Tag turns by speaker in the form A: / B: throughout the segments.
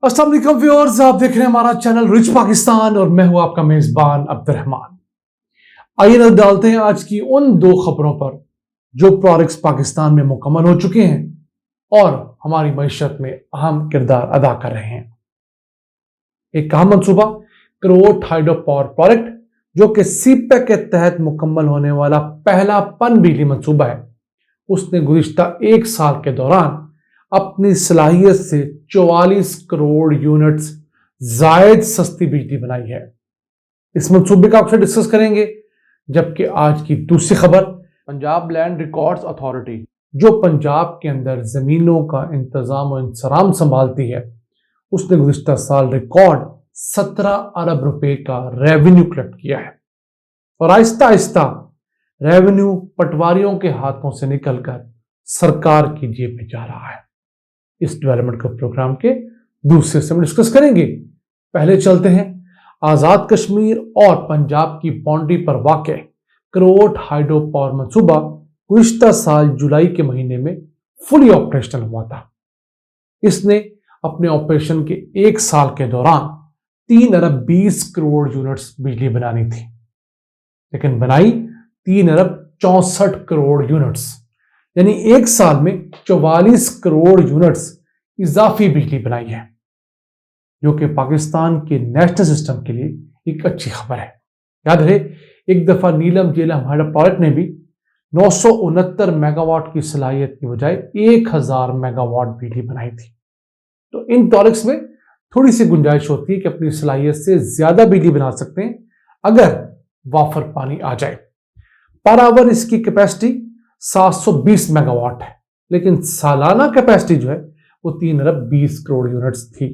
A: अस्सलाम वालेकुम व्यूअर्स, आप देख रहे हैं हमारा चैनल रिच पाकिस्तान और मैं हूं आपका मेजबान अब्दुर्रहमान। आइए नजर डालते हैं आज की उन दो खबरों पर जो प्रोजेक्ट्स पाकिस्तान में मुकम्मल हो चुके हैं और हमारी मईशत में अहम किरदार अदा कर रहे हैं। एक अहम मंसूबा करोट हाइड्रो पावर प्रोजेक्ट जो कि सीपेक के तहत मुकम्मल होने वाला पहला पन बिजली मंसूबा है, उसने गुज़िश्ता एक साल के दौरान अपनी सलाहियत से 44 करोड़ यूनिट्स जायद सस्ती बिजली बनाई है। इस मंसूबे का आपसे डिस्कस करेंगे। जबकि आज की दूसरी खबर, पंजाब लैंड रिकॉर्ड्स अथॉरिटी जो पंजाब के अंदर जमीनों का इंतजाम और इंसराम संभालती है, उसने गुज़िश्ता साल रिकॉर्ड 17 अरब रुपए का रेवेन्यू कलेक्ट किया है और आहिस्ता आहिस्ता रेवेन्यू पटवारियों के हाथों से निकलकर सरकार की जेब में जा रहा है। इस डेवलपमेंट के प्रोग्राम के दूसरे से हम डिस्कस करेंगे। पहले चलते हैं आजाद कश्मीर और पंजाब की बाउंड्री पर वाक़ करोट हाइड्रो पावर मंसूबा गुज़िश्ता साल जुलाई के महीने में फुली ऑपरेशनल हुआ था। इसने अपने ऑपरेशन के एक साल के दौरान 3 अरब 20 करोड़ यूनिट्स बिजली बनानी थी, लेकिन बनाई 3 अरब 64 करोड़ यूनिट्स, यानी एक साल में 44 करोड़ यूनिट्स इजाफी बिजली बनाई है, जो कि पाकिस्तान के नेशनल सिस्टम के लिए एक अच्छी खबर है। याद रहे, एक दफा नीलम झेलम हाइड्रो प्रोजेक्ट ने भी 969 मेगावाट की सलाहियत की बजाय 1000 मेगावाट बिजली बनाई थी। तो इन प्रोजेक्ट्स में थोड़ी सी गुंजाइश होती है कि अपनी सलाहियत से ज्यादा बिजली बना सकते हैं अगर वाफर पानी आ जाए। पर आवर इसकी कैपेसिटी 720 मेगावाट है, लेकिन सालाना कैपेसिटी जो है वो 3 अरब 20 करोड़ यूनिट्स थी।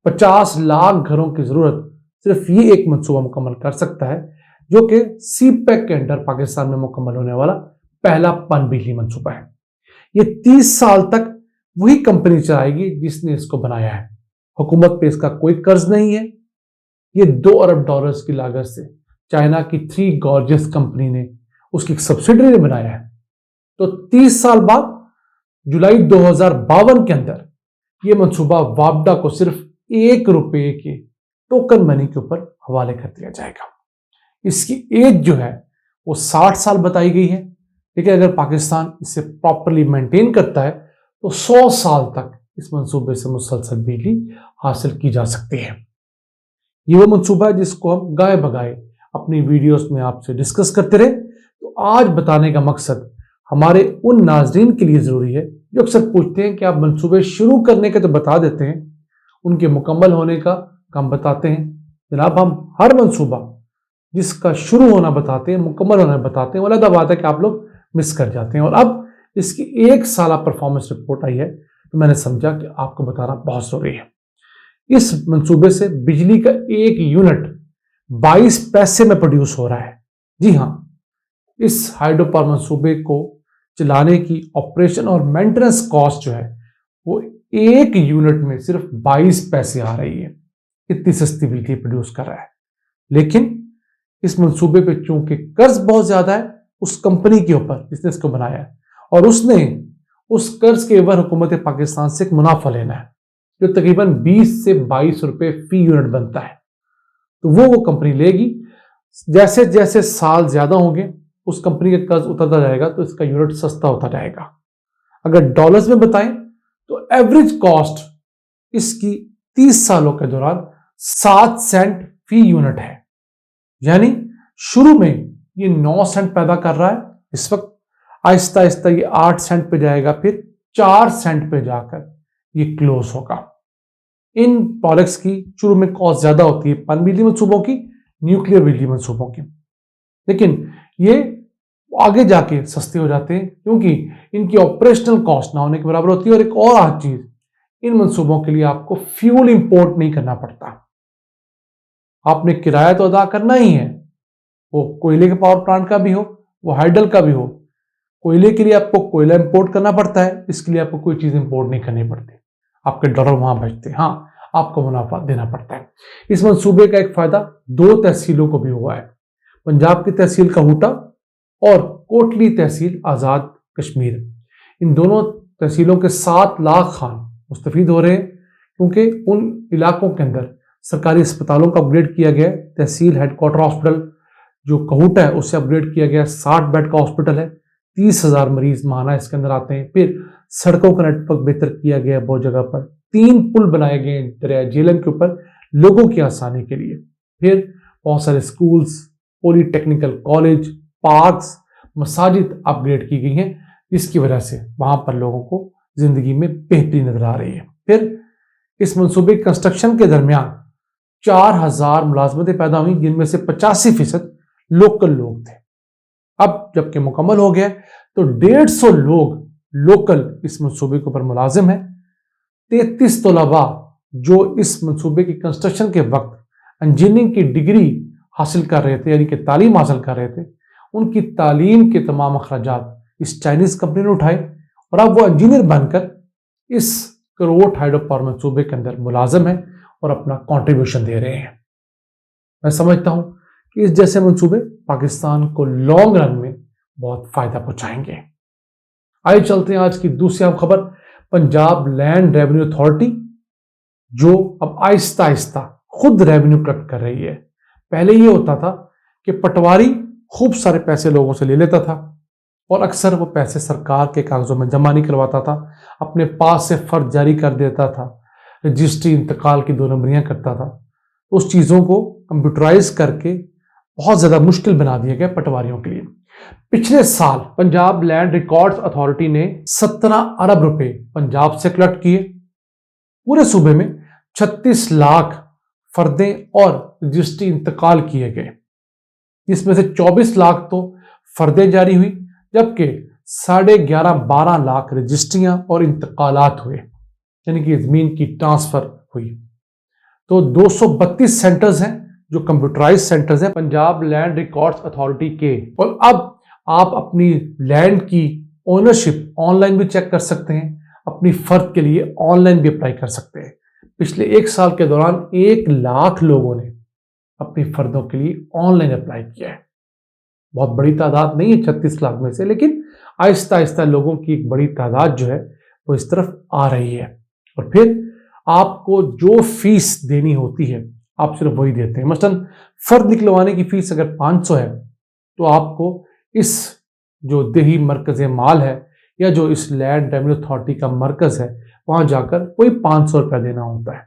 A: 50 लाख घरों की जरूरत सिर्फ ये एक मंसूबा मुकम्मल कर सकता है, जो कि सीपेक के अंडर पाकिस्तान में मुकम्मल होने वाला पहला पन बिजली मंसूबा है। ये 30 साल तक वही कंपनी चलाएगी जिसने इसको बनाया है। हुकूमत पे इसका कोई कर्ज नहीं है। ये 2 अरब डॉलर्स की लागत से चाइना की 3 गॉर्जियस कंपनी ने, उसकी सब्सिडरी ने बनाया है। तो 30 साल बाद जुलाई 2052 के अंदर यह मंसूबा वापडा को सिर्फ 1 रुपए के टोकन मनी के ऊपर हवाले कर दिया जाएगा। इसकी एज जो है वो 60 साल बताई गई है, लेकिन अगर पाकिस्तान इसे प्रॉपरली मेंटेन करता है तो 100 साल तक इस मंसूबे से मुसलसल बिजली हासिल की जा सकती है। ये वो मंसूबा है जिसको हम गाए बगाए अपनी वीडियोस में आपसे डिस्कस करते रहे। तो आज बताने का मकसद हमारे उन नाजरीन के लिए जरूरी है जो अक्सर पूछते हैं कि आप मंसूबे शुरू करने के तो बता देते हैं, उनके मुकम्मल होने का काम बताते हैं। जनाब, हम हर मंसूबा जिसका शुरू होना बताते हैं, मुकम्मल होना बताते हैं, वो अलग बात है कि आप लोग मिस कर जाते हैं। और अब इसकी 1 साला परफॉर्मेंस रिपोर्ट आई है, तो मैंने समझा कि आपको बताना बहुत जरूरी है। इस मंसूबे से बिजली का 1 यूनिट 22 पैसे में प्रोड्यूस हो रहा है। जी हाँ, इस हाइड्रो पावर मंसूबे को चलाने की ऑपरेशन और मेंटेनेंस कॉस्ट जो है वो 1 यूनिट में सिर्फ 22 पैसे आ रही है। इतनी सस्ती बिजली प्रोड्यूस कर रहा है। लेकिन इस मंसूबे पे चूंकि कर्ज बहुत ज्यादा है उस कंपनी के ऊपर जिसने इसको बनाया है, और उसने उस कर्ज के एवज हुकूमत पाकिस्तान से एक मुनाफा लेना है जो तकरीबन 20 से 22 रुपए फी यूनिट बनता है। तो वो कंपनी लेगी। जैसे जैसे साल ज्यादा होंगे उस कंपनी का कर्ज उतरता जाएगा तो इसका यूनिट सस्ता होता जाएगा। अगर डॉलर्स में बताएं तो एवरेज कॉस्ट इसकी 30 सालों के दौरान 7 सेंट फी यूनिट है, यानी शुरू में ये 9 सेंट पैदा कर रहा है। इस वक्त आहिस्ता आहिस्ता ये 8 सेंट पे जाएगा, फिर 4 सेंट पे जाकर ये क्लोज होगा। इन प्रोडक्ट्स की शुरू में कॉस्ट ज्यादा होती है, पन बिजली मंसूबों की, न्यूक्लियर बिजली मंसूबों की, लेकिन ये आगे जाके सस्ते हो जाते हैं क्योंकि इनकी ऑपरेशनल कॉस्ट ना होने के बराबर होती है। और एक और आज चीज, इन मंसूबों के लिए आपको फ्यूल इंपोर्ट नहीं करना पड़ता। आपने किराया तो अदा करना ही है, वो कोयले के पावर प्लांट का भी हो, वो हाइडल का भी हो। कोयले के लिए आपको कोयला इंपोर्ट करना पड़ता है, इसके लिए आपको कोई चीज इंपोर्ट नहीं करनी पड़ती। आपके डॉलर वहां बचते हैं, हाँ, आपको मुनाफा देना पड़ता है। इस मंसूबे का एक फायदा 2 तहसीलों को भी हुआ है, पंजाब की तहसील कहूटा और कोटली तहसील आजाद कश्मीर। इन दोनों तहसीलों के 7 लाख खान मुस्तफीद हो रहे हैं क्योंकि उन इलाकों के अंदर सरकारी अस्पतालों का अपग्रेड किया गया है। तहसील हेडक्वार्टर हॉस्पिटल जो कहूटा है उससे अपग्रेड किया गया, 60 बेड का हॉस्पिटल है, 30,000 मरीज माहाना इसके अंदर आते हैं। फिर सड़कों का नेटवर्क बेहतर किया गया है बहुत जगह पर, 3 पुल बनाए गए हैं दरिया झेलम के ऊपर लोगों की आसानी के लिए। फिर बहुत सारे स्कूल्स, पॉलीटेक्निकल कॉलेज, पार्क्स, मसाजिद अपग्रेड की गई हैं, जिसकी वजह से वहां पर लोगों को जिंदगी में बेहतरी नजर आ रही है। फिर इस मंसूबे कंस्ट्रक्शन के दरमियान 4,000 मुलाजमतें पैदा हुई, जिनमें से 85% लोकल लोग थे। अब जबकि मुकम्मल हो गया तो 150 लोग लोकल इस मंसूबे के ऊपर मुलाजिम है। 33 तलबा जो इस मंसूबे की कंस्ट्रक्शन के वक्त इंजीनियरिंग की डिग्री हासिल कर रहे थे, यानी कि तालीम हासिल कर रहे थे, उनकी तालीम के तमाम अखराजात इस चाइनीज कंपनी ने उठाए और अब वो इंजीनियर बनकर इस करोट हाइड्रो पावर मंसूबे के अंदर मुलाजिम है और अपना कंट्रीब्यूशन दे रहे हैं। मैं समझता हूं कि इस जैसे मंसूबे पाकिस्तान को लॉन्ग रन में बहुत फायदा पहुंचाएंगे। आइए चलते हैं आज की दूसरी अहम खबर। पंजाब लैंड रेवेन्यू अथॉरिटी जो अब आहिस्ता आहिस्ता खुद रेवेन्यू कलेक्ट कर रही है। पहले ये होता था कि पटवारी खूब सारे पैसे लोगों से ले लेता था और अक्सर वो पैसे सरकार के कागजों में जमा नहीं करवाता था, अपने पास से फर्द जारी कर देता था, रजिस्ट्री इंतकाल की 2 नंबरियां करता था। उस चीज़ों को कंप्यूटराइज करके बहुत ज़्यादा मुश्किल बना दिया गया पटवारियों के लिए। पिछले साल पंजाब लैंड रिकॉर्ड्स अथॉरिटी ने 17 अरब रुपए पंजाब से कलेक्ट किए। पूरे सूबे में 36 लाख फर्दें और रजिस्ट्री इंतकाल किए गए, जिसमें से 24 लाख तो फर्दें जारी हुई, जबकि 11.5-12 लाख रजिस्ट्रियां और इंतकालात हुए, यानी कि जमीन की ट्रांसफर हुई। तो 232 सेंटर्स हैं जो कंप्यूटराइज सेंटर्स हैं पंजाब लैंड रिकॉर्ड्स अथॉरिटी के। और अब आप अपनी लैंड की ओनरशिप ऑनलाइन भी चेक कर सकते हैं, अपनी फर्द के लिए ऑनलाइन भी अप्लाई कर सकते हैं। पिछले 1 साल के दौरान 1 लाख लोगों ने अपनी फर्दों के लिए ऑनलाइन अप्लाई किया है। बहुत बड़ी तादाद नहीं है 36 लाख में से, लेकिन आहिस्ता आहिस्ता लोगों की एक बड़ी तादाद जो है वो इस तरफ आ रही है। और फिर आपको जो फीस देनी होती है आप सिर्फ वही देते हैं। मसलन फर्द निकलवाने की फीस अगर 500 है तो आपको इस जो देही मरकज माल है या जो इस लैंड रेवेन्यू अथॉरिटी का मरकज है वहां जाकर कोई 500 रुपया देना होता है।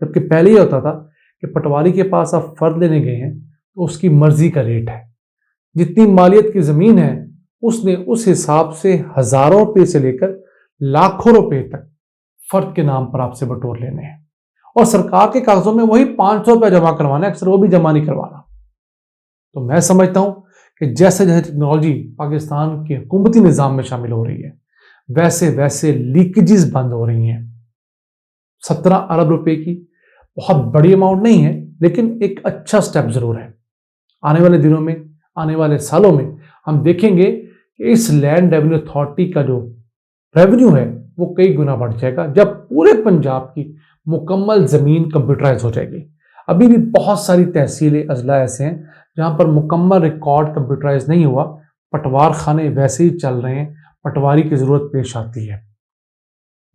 A: जबकि पहले ये होता था कि पटवारी के पास आप फर्द लेने गए हैं तो उसकी मर्जी का रेट है, जितनी मालियत की जमीन है उसने उस हिसाब से हजारों रुपए से लेकर लाखों रुपए तक फर्द के नाम पर आपसे बटोर लेने हैं और सरकार के कागजों में वही 500 रुपया जमा करवाना है, अक्सर वो भी जमा नहीं करवाना। तो मैं समझता हूं कि जैसे जैसे टेक्नोलॉजी पाकिस्तान के हुकूमती निज़ाम में शामिल हो रही है वैसे वैसे लीकेजेस बंद हो रही हैं। 17 अरब रुपए की बहुत बड़ी अमाउंट नहीं है, लेकिन एक अच्छा स्टेप जरूर है। आने वाले दिनों में, आने वाले सालों में हम देखेंगे कि इस लैंड रेवेन्यू अथॉरिटी का जो रेवेन्यू है वो कई गुना बढ़ जाएगा जब पूरे पंजाब की मुकम्मल जमीन कंप्यूटराइज हो जाएगी। अभी भी बहुत सारी तहसीलें, अजला ऐसे हैं जहां पर मुकम्मल रिकॉर्ड कंप्यूटराइज नहीं हुआ, पटवार खाने वैसे ही चल रहे हैं, पटवारी की जरूरत पेश आती है।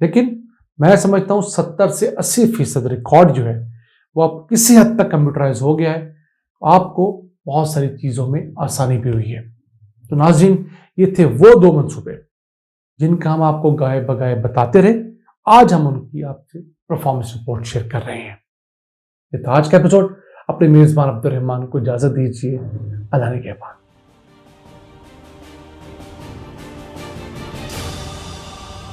A: लेकिन मैं समझता हूं 70 से 80% रिकॉर्ड जो है वो अब किसी हद तक कंप्यूटराइज हो गया है, आपको बहुत सारी चीजों में आसानी भी हुई है। तो नाज़रीन, ये थे वो 2 मंसूबे जिनका हम आपको गाए बगाए बताते रहे। आज हम उनकी आपसे परफॉर्मेंस रिपोर्ट शेयर कर रहे हैं। ये था आज का एपिसोड। अपने मेजबान अब्दुल रहमान को इजाजत दीजिए। अल्लाह ने के बाद।